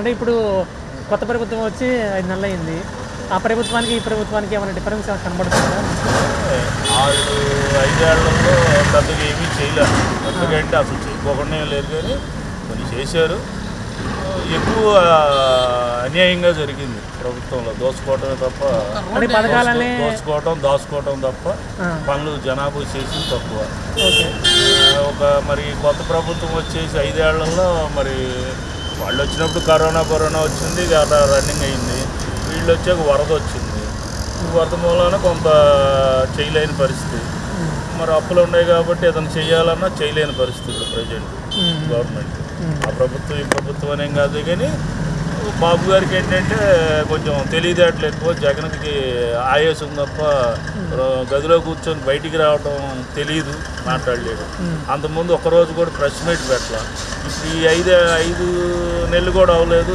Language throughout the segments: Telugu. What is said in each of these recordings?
అంటే ఇప్పుడు కొత్త ప్రభుత్వం వచ్చి 5 నెలలు అయింది. ఆ ప్రభుత్వానికి ఈ ప్రభుత్వానికి ఏమైనా డిఫరెన్స్ కనబడుతుందా? 5 ఏళ్లలో పెద్దగా ఏమీ చేయలేదు. పెద్దగా అంటే అసలు చేయకోకుండా లేదు, కానీ కొన్ని చేశారు. ఎక్కువ అన్యాయంగా జరిగింది ప్రభుత్వంలో. దోచుకోవటమే తప్ప, దాచుకోవటం తప్ప పనులు జనాభా చేసింది తక్కువ. మరి కొత్త ప్రభుత్వం వచ్చేసి 5 ఏళ్లలో మరి వాళ్ళు వచ్చినప్పుడు కరోనా వచ్చింది, రన్నింగ్ అయింది. వీళ్ళు వచ్చాక వరద వచ్చింది. వరద మూలాన కొంత చేయలేని పరిస్థితి. మరి అప్పులు ఉన్నాయి కాబట్టి ఏదైనా చేయాలన్నా చేయలేని పరిస్థితి ఇప్పుడు ప్రజెంట్ గవర్నమెంట్. ఆ ప్రభుత్వం ఈ ప్రభుత్వం అనేం కాదు, కానీ బాబు గారికి ఏంటంటే కొంచెం తెలివితేటలు ఎక్కువ. జగన్కి ఆయాసం తప్ప గదిలో కూర్చొని బయటికి రావటం తెలియదు, మాట్లాడలేడు. అంతకుముందు ఒక్కరోజు కూడా ప్రెస్ మీట్ పెట్టాల. ఇప్పుడు ఈ 5 నెలలు కూడా అవ్వలేదు.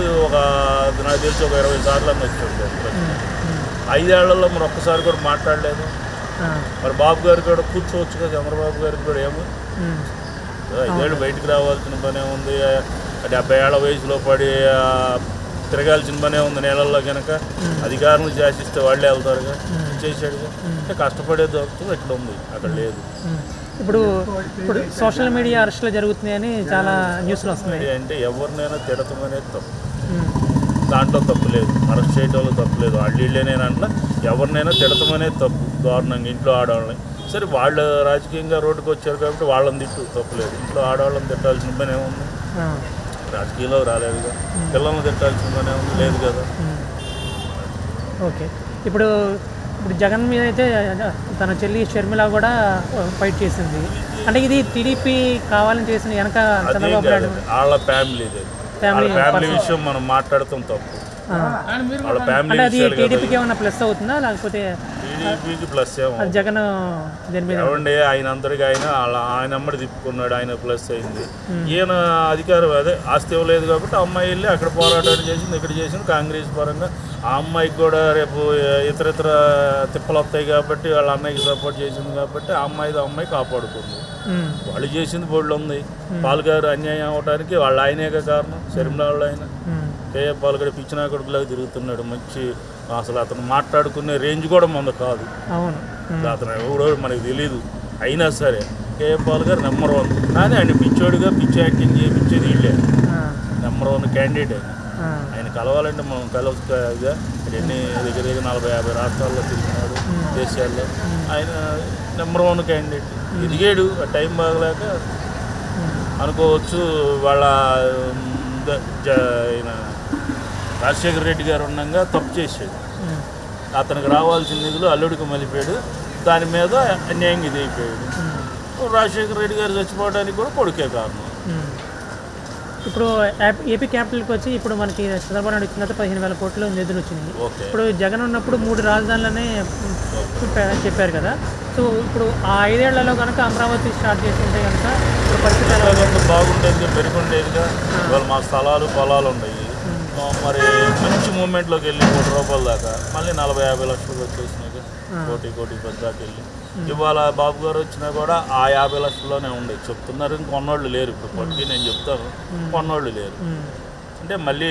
నాకు తెలిసి ఒక 20 సార్లు అని వచ్చి ఉండేది. 5 ఏళ్లలో మరి ఒక్కసారి కూడా మాట్లాడలేదు. మరి బాబు గారికి కూడా కూర్చోవచ్చు కదా, చంద్రబాబు గారికి కూడా ఏమో 5 ఏళ్ళు బయటికి రావాల్సిన పనే ఉంది. 70 ఏళ్ల వయసులో పడి తిరగాల్సిన పనే ఉంది నేలల్లో. కనుక అధికారులు శాసిస్తే వాళ్ళే వెళ్తారుగా, చేశాడుగా. అంటే కష్టపడే దొరుకుతుంది, ఇక్కడ ఉంది, అక్కడ లేదు. ఇప్పుడు సోషల్ మీడియా అరెస్టులు జరుగుతున్నాయని చాలా న్యూస్లు వస్తున్నాయి. అంటే ఎవరినైనా తిడతం అనేది తప్పు, దాంట్లో తప్పు లేదు. అరెస్ట్ చేయడంలో తప్పు లేదు. వాళ్ళేనేనంటే ఎవరినైనా తిడతం అనేది తప్పు, దారుణంగా. ఇంట్లో ఆడవాళ్ళని సరే వాళ్ళు రాజకీయంగా రోడ్డుకు వచ్చారు కాబట్టి వాళ్ళని తిట్టు తప్పులేదు. ఇంట్లో ఆడవాళ్ళని తిట్టాల్సిన పని ఏముంది? రాజకీయంలో రాలేదుగా. పిల్లల్ని తిట్టాల్సిన పని ఏముంది? లేదు కదా. ఓకే. ఇప్పుడు జగన్ మీద అయితే తన చెల్లి షర్మిల కూడా ఫైట్ చేసింది. అంటే ఇది టీడీపీ కావాలని చేసిన వెనక చంద్రబాబు నాయుడు వాళ్ళ ఫ్యామిలీ విషయం మనం మాట్లాడతాం తప్పు. వాళ్ళ ఫ్యామిలీ టీడీపీకి ఏమైనా ప్లస్ అవుతుందా, లేకపోతే టీడీపీకి ప్లస్ ఏమో? జగన్ ఏమండి, ఆయన అందరికీ ఆయన అమ్మడి తిప్పుకున్నాడు, ఆయన ప్లస్ అయింది. ఈయన అధికారం అదే ఆస్తి ఇవ్వలేదు కాబట్టి అమ్మాయి వెళ్ళి అక్కడ పోరాటాలు చేసింది, ఇక్కడ చేసింది కాంగ్రెస్ పరంగా. ఆ అమ్మాయికి కూడా రేపు ఇతర తిప్పలు వస్తాయి కాబట్టి వాళ్ళ అన్నయ్యకి సపోర్ట్ చేసింది కాబట్టి ఆ అమ్మాయి కాపాడుకుంది. వాళ్ళు చేసింది బోళ్ళు ఉంది. పాల్గారు అన్యాయం అవడానికి వాళ్ళ ఆయనేగా కారణం. శర్మిల వాళ్ళ ఆయన కేఏ పాల్గడ పిచ్చినా కొడుకులాగా తిరుగుతున్నాడు. మంచి అసలు అతను మాట్లాడుకునే రేంజ్ కూడా మన కాదు. అతను ఎవడో మనకు తెలీదు. అయినా సరే కేఏ పాల్గారు నెంబర్ 1. కానీ ఆయన పిచ్చోడిగా పిచ్చి యాక్టింగ్ చేయించేది వీళ్ళే. నెంబర్ 1 క్యాండిడేట్ ఆయన కలవాలంటే మనం కలవగా ఎన్ని దగ్గర 40-50 రాష్ట్రాల్లో తిరిగినాడు, దేశాల్లో. ఆయన నెంబర్ 1 క్యాండిడేట్. ఎదిగాడు, ఆ టైం బాగలేక అనుకోవచ్చు. వాళ్ళ ఆయన రాజశేఖర రెడ్డి గారు ఉండగా తప్పు చేశాడు. అతనికి రావాల్సిన నిధులు అల్లుడికి మలిపాడు. దాని మీద అన్యాయంగా ఇది అయిపోయాడు. రాజశేఖర రెడ్డి గారు చచ్చిపోవడానికి కూడా కొడుకే కారణం. ఇప్పుడు ఏపీ క్యాపిటల్కి వచ్చి ఇప్పుడు మనకి చంద్రబాబు నాయుడు ఇచ్చినంత 15,000 కోట్లు నిధులు వచ్చినాయి. ఇప్పుడు జగన్ ఉన్నప్పుడు 3 రాజధానులనే చెప్పారు కదా. సో ఇప్పుడు ఆ 5 ఏళ్లలో కనుక అమరావతి స్టార్ట్ చేస్తుంటే కనుక పరిస్థితి బాగుండేదిగా, పెరుగుండేదిగా. ఇవాళ మా స్థలాలు పొలాలు ఉన్నాయి. మరి మంచి మూమెంట్లోకి వెళ్ళి 1 కోటి రూపాయల దాకా మళ్ళీ 40-50 లక్షలు వచ్చేసినాక 1 కోటి దాకా వెళ్ళి ఇవాళ బాబు గారు వచ్చినా కూడా ఆ 50 లక్షల్లోనే ఉండేది చెప్తున్నారు. ఇంకొన్నోళ్ళు లేరు. ఇప్పుడు పట్టుకి నేను చెప్తాను, కొన్నోళ్ళు లేరు. అంటే మళ్ళీ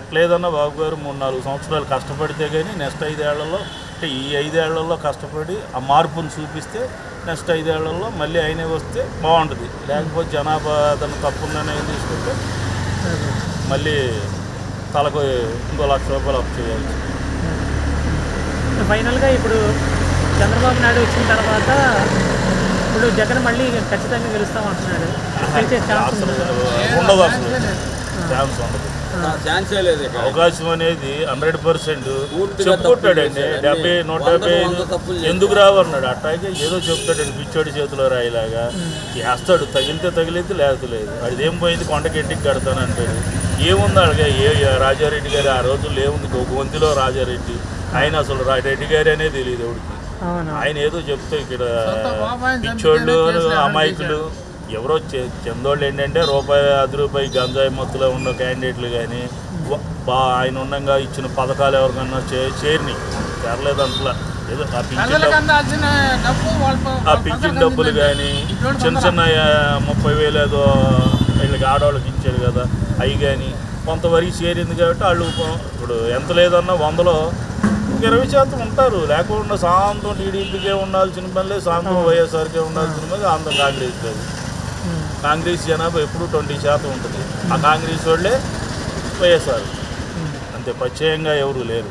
ఎట్లేదన్నా బాబు గారు 3-4 సంవత్సరాలు కష్టపడితే కానీ నెక్స్ట్ 5 ఏళ్లలో, అంటే ఈ 5 ఏళ్లలో కష్టపడి ఆ మార్పును చూపిస్తే నెక్స్ట్ 5 ఏళ్లలో మళ్ళీ ఆయనే వస్తే బాగుంటుంది. లేకపోతే జనాభా తను తప్పుందని తీసుకుంటే మళ్ళీ తలకు ఇంకో 1 లక్ష రూపాయలు అప్పు చేయాలి. ఫైనల్గా ఇప్పుడు చంద్రబాబు నాయుడు వచ్చిన తర్వాత ఇప్పుడు జగన్ మళ్ళీ ఖచ్చితంగా గెలుస్తామంటున్నాడు. ఉండదు, అసలు ఛాన్స్ ఉండదు. అవకాశం అనేది 100% చెప్పుకుంటాడండి. 70-175 ఎందుకు రావన్నాడు. అట్టాగే ఏదో చెప్తాడండి పిచ్చోడి చేతిలో రాయిలాగా వేస్తాడు. తగిలితే లేదు. అది ఏం పోయింది, కొండకెట్టికి కడతాను అంటాడు. ఏముంది అలాగే రాజారెడ్డి గారు ఆ రోజుల్లో ఏముంది, గొంతులో రాజారెడ్డి. ఆయన అసలు రెడ్డి గారు అనేది తెలియదు ఎవరికి. ఆయన ఏదో చెప్తే ఇక్కడ పిచ్చోళ్ళు అమాయకులు ఎవరో చెందోళ్ళు ఏంటంటే ₹10 గంజాయి మత్తులో ఉన్న క్యాండిడేట్లు కానీ ఆయన ఉండగా ఇచ్చిన పథకాలు ఎవరికన్నా చేరలేదు. అంతలా ఏదో ఆ పింఛన్ డబ్బులు కానీ చిన్న 30,000 ఏదో వీళ్ళకి ఆడవాళ్ళకి ఇచ్చాడు కదా, అవి కానీ కొంత వరకు చేరింది కాబట్టి వాళ్ళు ఇప్పుడు ఎంత లేదన్నా 100లో 20% ఉంటారు. లేకుండా సాంతం టీడీపీకే ఉండాల్సిన పనిలేదు, సాంతం వైఎస్ఆర్కే ఉండాల్సిన పని ఆంధ్ర కాంగ్రెస్ లేదు. కాంగ్రెస్ జనాభా ఎప్పుడు 20% ఉంటుంది. ఆ కాంగ్రెస్ వాళ్ళే వైఎస్ఆర్, అంతే, ప్రత్యేకంగా ఎవరు లేరు.